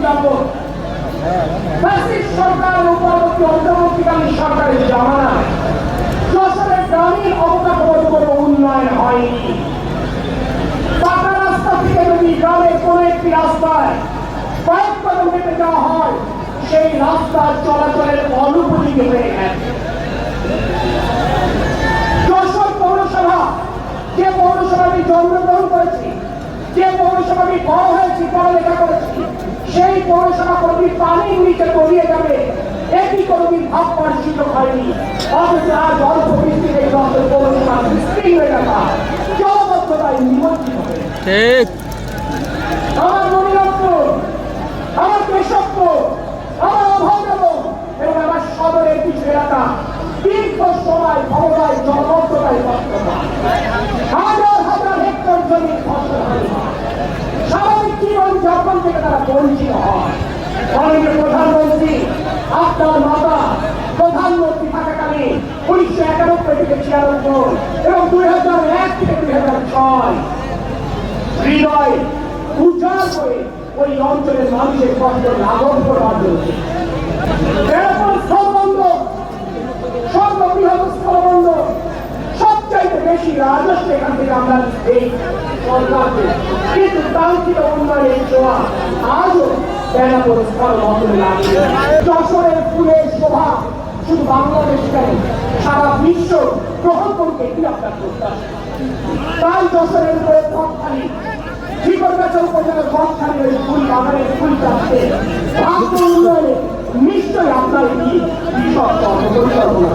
যাবত সরকার পরবর্তী অন্তর্বর্তীকালীন সরকারের জামানায় যশোরের গ্রামীণ অবকাঠামোর কোনো উন্নয়ন হয়নি। পাকা রাস্তা থেকে যদি গ্রামের কোন একটি রাস্তায় কয়েক কদম হেঁটে যাওয়া হয়, সেই রাস্তা চলাচলের অনুপযোগী হয়ে গেছে। যশোর পৌরসভা, যে পৌরসভা আমি জন্মগ্রহণ করেছি, যে পৌরসভা আমি বড় হয়েছি, পড়ালেখা করেছি, সেই পৌরসভা কোনদিন পানির নিচে তলিয়ে যাবে এটি কোনদিন ভাববার সুযোগ হয়নি। অথচ আজ অল্প বৃষ্টিতে এই যশোর পৌরসভা বিস্তীর্ণ এলাকা জলবদ্ধতায় নিমজ্জিত হয়ে ঠিক। আমার নবীনত্ব, আমার দেশত্ব, আমার অভাব এবং আমার সদরের কিছু এলাকা দীর্ঘ সময় ক্ষমতায় জলবদ্ধতায় হাজার হাজার হেক্টর জমি ফসল হয়, স্বাভাবিক জীবন যাপন থেকে তারা বঞ্চিত হয়। মাননীয় প্রধানমন্ত্রী, আপনার মাতা প্রধানমন্ত্রী থাকাকালীন 1991 থেকে 96 এবং 2001 থেকে 2006 হৃদয় উজাড় করে ওই অঞ্চলের মানুষের কষ্ট লাঘব করার জন্য সর্ববৃহৎ স্থলবন্ধ সবচাইতে বেশি রাজস্ব এখান থেকে আমরা এই সরকারকে, কিন্তু কাঙ্ক্ষিত উন্নয়নের ছোঁয়া আজও বেনাপোল স্থলবন্দরে লাগছে। যশোরের ফুলের শোভা শুধু বাংলাদেশ কেন, সারা বিশ্ব গ্রহণ করুক এটি আপনার প্রত্যাশা। তাই যশোরের উপরে পথখানি জীবনগাছা উপজেলার পথখানি ওই ফুল বাগানের ফুল চাষে উন্নয়নে নিশ্চয়ই আপনার একটি কৃষক পরিকল্পনা